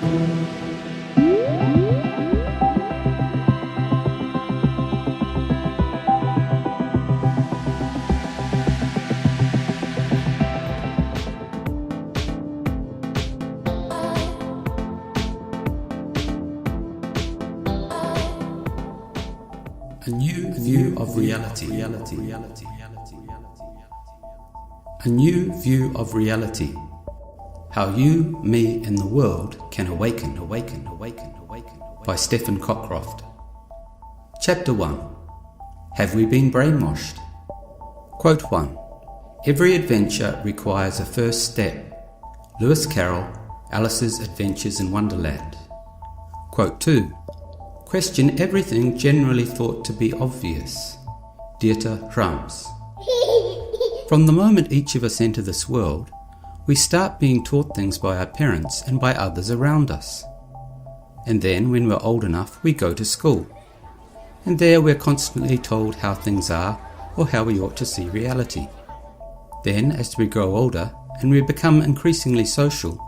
A new view of reality. A new view of reality. How you, me, and the world can awaken. By Stefan Cockroft. Chapter 1. Have we been brainwashed? Quote 1. Every adventure requires a first step. Lewis Carroll, Alice's Adventures in Wonderland. Quote 2. Question everything generally thought to be obvious. Dieter Rams. From the moment each of us enter this world, we start being taught things by our parents and by others around us. And then, when we're old enough, we go to school. And there we're constantly told how things are or how we ought to see reality. Then, as we grow older and we become increasingly social,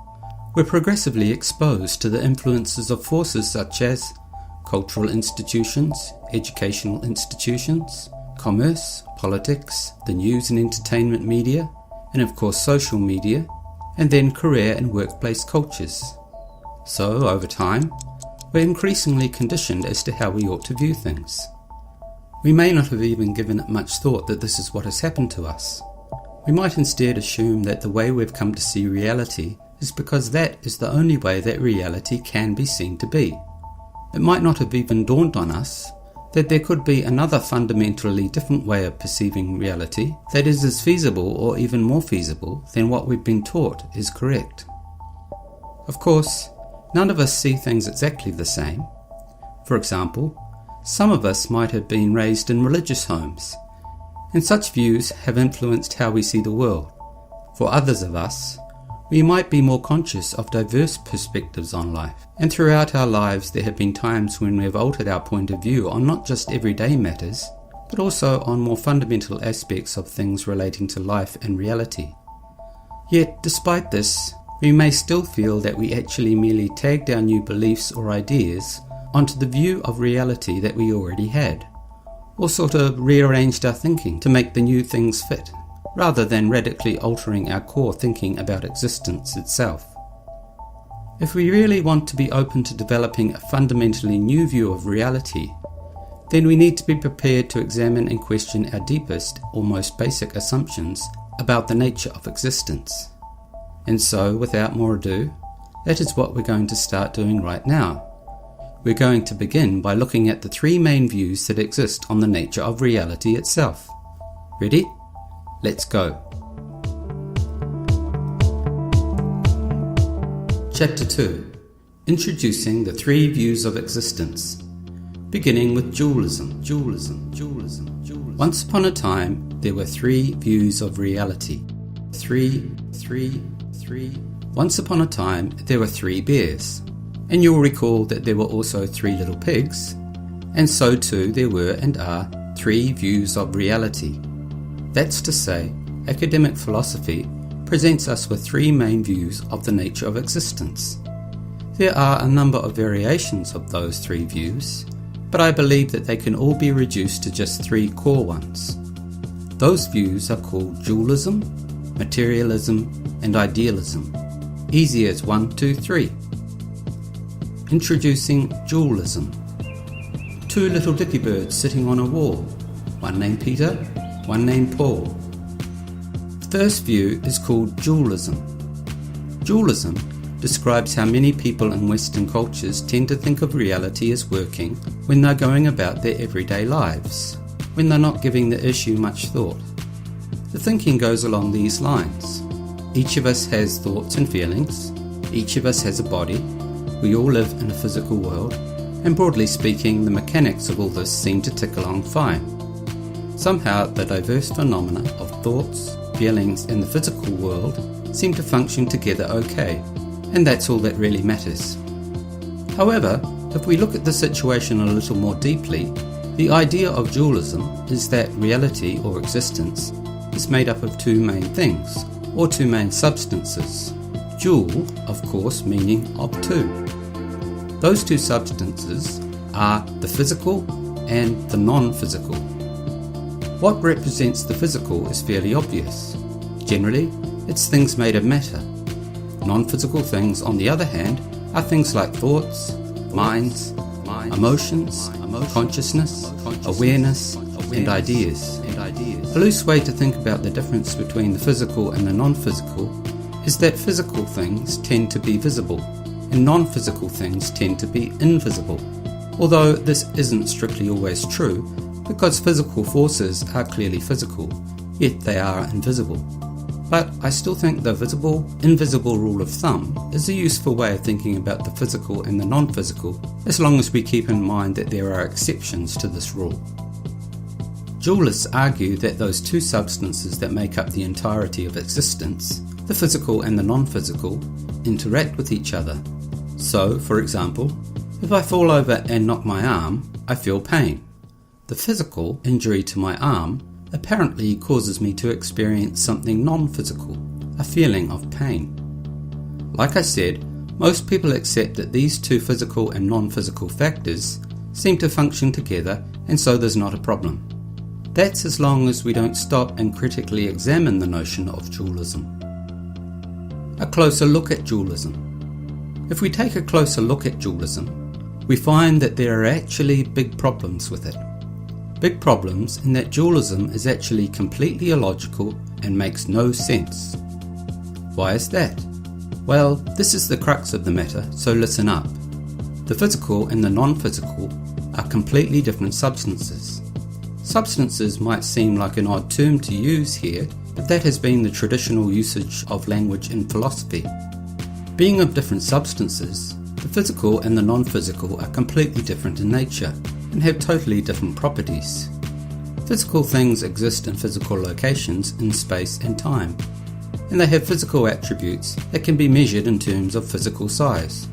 we're progressively exposed to the influences of forces such as cultural institutions, educational institutions, commerce, politics, the news and entertainment media, and of course social media, and then career and workplace cultures. So, over time, we're increasingly conditioned as to how we ought to view things. We may not have even given it much thought that this is what has happened to us. We might instead assume that the way we've come to see reality is because that is the only way that reality can be seen to be. It might not have even dawned on us that there could be another fundamentally different way of perceiving reality that is as feasible or even more feasible than what we've been taught is correct. Of course, none of us see things exactly the same. For example, some of us might have been raised in religious homes, and such views have influenced how we see the world. For others of us, we might be more conscious of diverse perspectives on life, and throughout our lives there have been times when we have altered our point of view on not just everyday matters, but also on more fundamental aspects of things relating to life and reality. Yet, despite this, we may still feel that we actually merely tagged our new beliefs or ideas onto the view of reality that we already had, or sort of rearranged our thinking to make the new things fit, rather than radically altering our core thinking about existence itself. If we really want to be open to developing a fundamentally new view of reality, then we need to be prepared to examine and question our deepest or most basic assumptions about the nature of existence. And so, without more ado, that is what we're going to start doing right now. We're going to begin by looking at the three main views that exist on the nature of reality itself. Ready? Let's go. Chapter 2. Introducing the three views of existence. Beginning with dualism. Once upon a time, there were three views of reality. Once upon a time, there were 3 bears. And you'll recall that there were also 3 little pigs. And so too there were and are 3 views of reality. That's to say, academic philosophy presents us with 3 main views of the nature of existence. There are a number of variations of those 3 views, but I believe that they can all be reduced to just 3 core ones. Those views are called dualism, materialism, and idealism. Easy as 1, 2, 3. Introducing dualism. 2 little dicky birds sitting on a wall, one named Peter, one named Paul. The first view is called dualism. Dualism describes how many people in Western cultures tend to think of reality as working when they're going about their everyday lives, when they're not giving the issue much thought. The thinking goes along these lines. Each of us has thoughts and feelings. Each of us has a body. We all live in a physical world, and broadly speaking, the mechanics of all this seem to tick along fine. Somehow, the diverse phenomena of thoughts, feelings, and the physical world seem to function together okay, and that's all that really matters. However, if we look at the situation a little more deeply, the idea of dualism is that reality or existence is made up of 2 main things, or 2 main substances, Dual, of course, meaning of two. Those two substances are the physical and the non-physical. What represents the physical is fairly obvious. Generally, it's things made of matter. Non-physical things, on the other hand, are things like thoughts, minds, emotions, consciousness, awareness, and ideas. A loose way to think about the difference between the physical and the non-physical is that physical things tend to be visible and non-physical things tend to be invisible. Although this isn't strictly always true, because physical forces are clearly physical, yet they are invisible. But I still think the visible-invisible rule of thumb is a useful way of thinking about the physical and the non-physical, as long as we keep in mind that there are exceptions to this rule. Dualists argue that those two substances that make up the entirety of existence, the physical and the non-physical, interact with each other. So, for example, if I fall over and knock my arm, I feel pain. The physical injury to my arm apparently causes me to experience something non-physical, a feeling of pain. Like I said, most people accept that these two physical and non-physical factors seem to function together, and so there's not a problem. That's as long as we don't stop and critically examine the notion of dualism. A closer look at dualism. If we take a closer look at dualism, we find that there are actually big problems with it. Big problems in that dualism is actually completely illogical and makes no sense. Why is that? Well, this is the crux of the matter, so listen up. The physical and the non-physical are completely different substances. Substances might seem like an odd term to use here, but that has been the traditional usage of language in philosophy. Being of different substances, the physical and the non-physical are completely different in nature and have totally different properties. Physical things exist in physical locations in space and time, and they have physical attributes that can be measured in terms of physical size.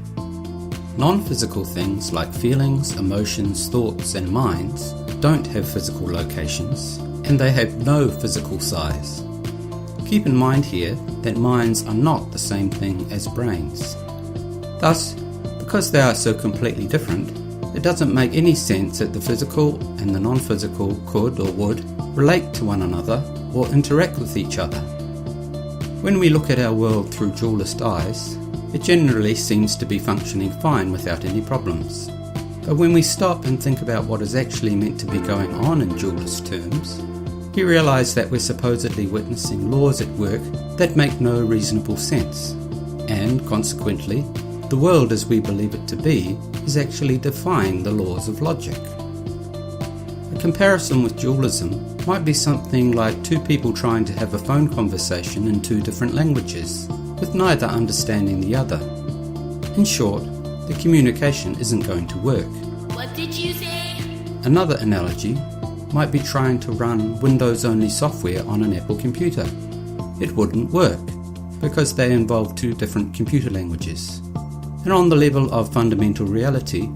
Non-physical things like feelings, emotions, thoughts, and minds don't have physical locations, and they have no physical size. Keep in mind here that minds are not the same thing as brains. Thus, because they are so completely different, it doesn't make any sense that the physical and the non-physical could or would relate to one another or interact with each other. When we look at our world through dualist eyes, it generally seems to be functioning fine without any problems. But when we stop and think about what is actually meant to be going on in dualist terms, we realize that we're supposedly witnessing laws at work that make no reasonable sense, and consequently, the world as we believe it to be is actually defying the laws of logic. A comparison with dualism might be something like two people trying to have a phone conversation in two different languages, with neither understanding the other. In short, the communication isn't going to work. What did you say? Another analogy might be trying to run Windows-only software on an Apple computer. It wouldn't work, because they involve two different computer languages. And on the level of fundamental reality,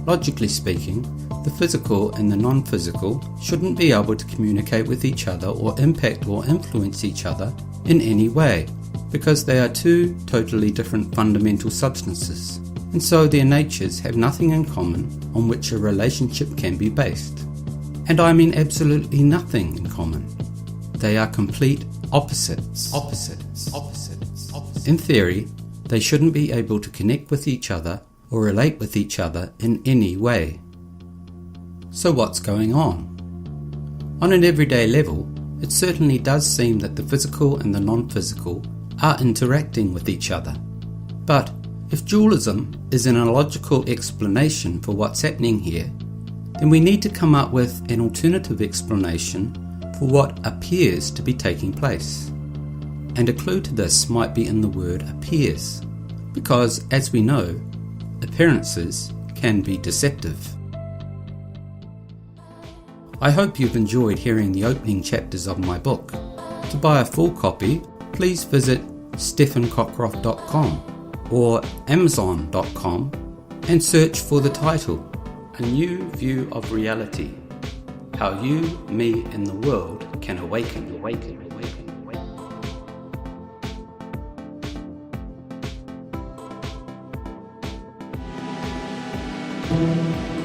logically speaking, the physical and the non-physical shouldn't be able to communicate with each other or impact or influence each other in any way, because they are two totally different fundamental substances, and so their natures have nothing in common on which a relationship can be based. And I mean absolutely nothing in common. They are complete opposites. In theory, they shouldn't be able to connect with each other or relate with each other in any way. So what's going on? On an everyday level, it certainly does seem that the physical and the non-physical are interacting with each other. But if dualism is an illogical explanation for what's happening here, then we need to come up with an alternative explanation for what appears to be taking place. And a clue to this might be in the word appears, because as we know, appearances can be deceptive. I hope you've enjoyed hearing the opening chapters of my book. To buy a full copy, please visit stefancockroft.com or amazon.com and search for the title, A New View of Reality, How You, Me and the World Can Awaken. awaken.